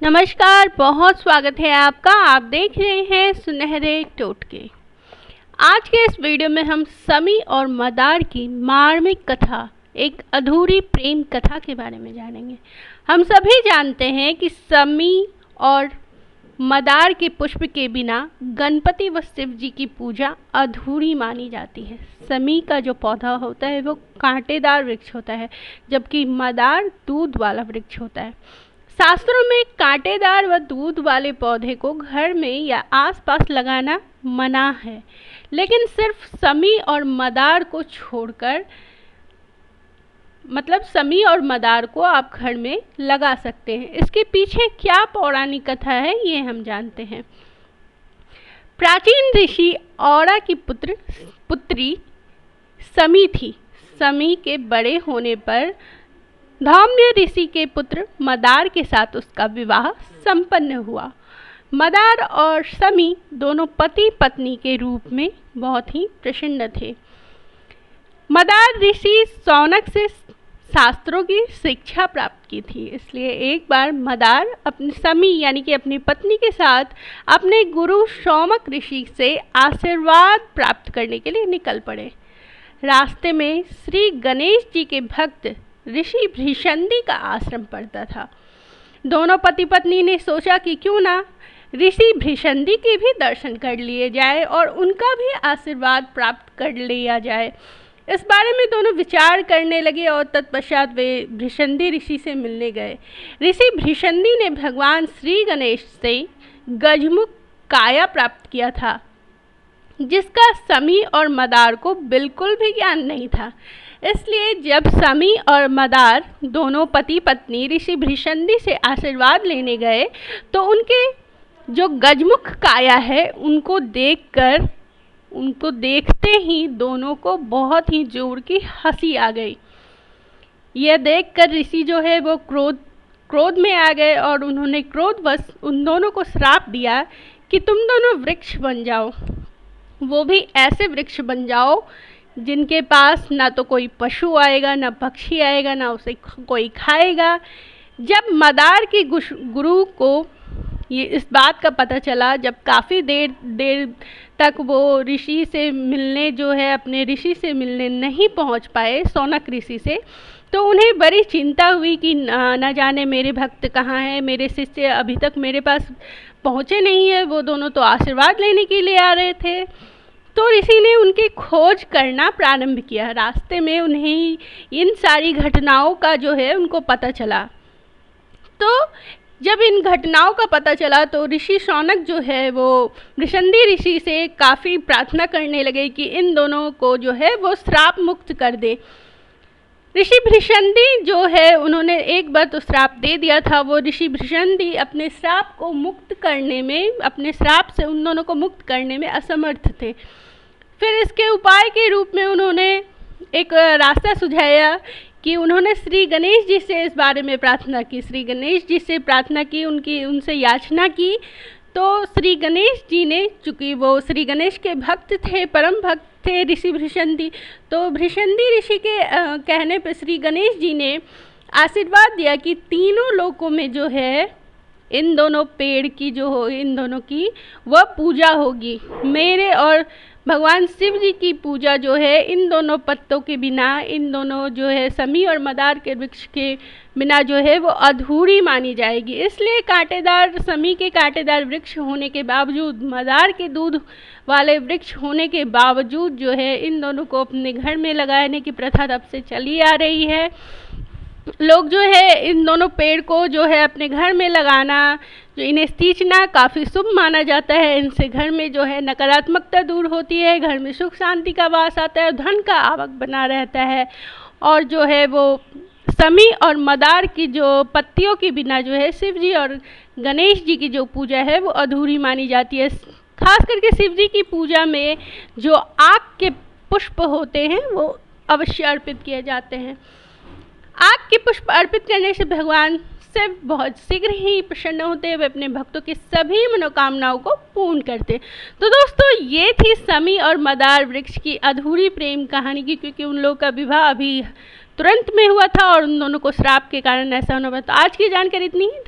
नमस्कार, बहुत स्वागत है आपका। आप देख रहे हैं सुनहरे टोटके। आज के इस वीडियो में हम समी और मदार की मार्मिक कथा, एक अधूरी प्रेम कथा के बारे में जानेंगे। हम सभी जानते हैं कि समी और मदार के पुष्प के बिना गणपति व शिव जी की पूजा अधूरी मानी जाती है। समी का जो पौधा होता है वो कांटेदार वृक्ष होता है, जबकि मदार दूध वाला वृक्ष होता है। शास्त्रों में कांटेदार व दूध वाले पौधे को घर में या आसपास लगाना मना है, लेकिन सिर्फ समी और मदार को छोड़कर, मतलब समी और मदार को आप घर में लगा सकते हैं। इसके पीछे क्या पौराणिक कथा है ये हम जानते हैं। प्राचीन ऋषि औरा की पुत्री समी थी। समी के बड़े होने पर धौम्य ऋषि के पुत्र मदार के साथ उसका विवाह संपन्न हुआ। मदार और समी दोनों पति पत्नी के रूप में बहुत ही प्रसन्न थे। मदार ऋषि शौनक से शास्त्रों की शिक्षा प्राप्त की थी, इसलिए एक बार मदार अपनी समी यानी कि अपनी पत्नी के साथ अपने गुरु शौनक ऋषि से आशीर्वाद प्राप्त करने के लिए निकल पड़े। रास्ते में श्री गणेश जी के भक्त ऋषि भृशंदी का आश्रम पड़ता था। दोनों पति पत्नी ने सोचा कि क्यों ना ऋषि भृशंदी के भी दर्शन कर लिए जाए और उनका भी आशीर्वाद प्राप्त कर लिया जाए। इस बारे में दोनों विचार करने लगे और तत्पश्चात वे भृशंदी ऋषि से मिलने गए। ऋषि भृशंदी ने भगवान श्री गणेश से गजमुख काया प्राप्त किया था, जिसका समी और मदार को बिल्कुल भी ज्ञान नहीं था। इसलिए जब समी और मदार दोनों पति पत्नी ऋषि भृशंदी से आशीर्वाद लेने गए तो उनके जो गजमुख काया है उनको देखते ही दोनों को बहुत ही जोर की हंसी आ गई। यह देखकर ऋषि जो है वो क्रोध में आ गए और उन्होंने क्रोधवश उन दोनों को श्राप दिया कि तुम दोनों वृक्ष बन जाओ, वो भी ऐसे वृक्ष बन जाओ जिनके पास ना तो कोई पशु आएगा, ना पक्षी आएगा, ना उसे कोई खाएगा। जब मदार के गुरु को ये इस बात का पता चला, जब काफ़ी देर तक वो ऋषि से मिलने जो है अपने ऋषि से मिलने नहीं पहुंच पाए शौनक ऋषि से, तो उन्हें बड़ी चिंता हुई कि न जाने मेरे भक्त कहाँ हैं, मेरे शिष्य अभी तक मेरे पास पहुँचे नहीं है। वो दोनों तो आशीर्वाद लेने के लिए आ रहे थे। तो ऋषि ने उनकी खोज करना प्रारंभ किया। रास्ते में उन्हें इन सारी घटनाओं का जो है उनको पता चला। तो जब इन घटनाओं का पता चला तो ऋषि शौनक जो है वो भृशंदी ऋषि से काफ़ी प्रार्थना करने लगे कि इन दोनों को जो है वो श्राप मुक्त कर दे। ऋषि भृशंदी जो है उन्होंने एक बार तो श्राप दे दिया था। वो ऋषि भृशंदी अपने श्राप को मुक्त करने में, अपने श्राप से उन दोनों को मुक्त करने में असमर्थ थे। फिर इसके उपाय के रूप में उन्होंने एक रास्ता सुझाया कि उन्होंने श्री गणेश जी से इस बारे में प्रार्थना की। श्री गणेश जी से प्रार्थना की, उनसे याचना की। तो श्री गणेश जी ने, चूँकि वो श्री गणेश के भक्त थे, परम भक्त थे ऋषि भृशंदी, तो भृशंदी ऋषि के कहने पर श्री गणेश जी ने आशीर्वाद दिया कि तीनों लोकों में जो है इन दोनों पेड़ की जो हो, इन दोनों की वह पूजा होगी। मेरे और भगवान शिव जी की पूजा जो है इन दोनों पत्तों के बिना, इन दोनों जो है समी और मदार के वृक्ष के बिना जो है वो अधूरी मानी जाएगी। इसलिए समी के कांटेदार वृक्ष होने के बावजूद, मदार के दूध वाले वृक्ष होने के बावजूद जो है इन दोनों को अपने घर में लगाने की प्रथा तब से चली आ रही है। लोग जो है इन दोनों पेड़ को जो है अपने घर में लगाना, जो इन्हें सींचना काफ़ी शुभ माना जाता है। इनसे घर में जो है नकारात्मकता दूर होती है, घर में सुख शांति का वास आता है, धन का आवक बना रहता है। और जो है वो समी और मदार की जो पत्तियों के बिना जो है शिव जी और गणेश जी की जो पूजा है वो अधूरी मानी जाती है। खास करके शिव जी की पूजा में जो आक के पुष्प होते हैं वो अवश्य अर्पित किए जाते हैं। आग के पुष्प अर्पित करने से भगवान शिव बहुत शीघ्र ही प्रसन्न होते हैं, वे अपने भक्तों की सभी मनोकामनाओं को पूर्ण करते। तो दोस्तों ये थी समी और मदार वृक्ष की अधूरी प्रेम कहानी की, क्योंकि उन लोगों का विवाह अभी तुरंत में हुआ था और उन दोनों को श्राप के कारण ऐसा होना पड़ा। तो आज की जानकारी इतनी ही।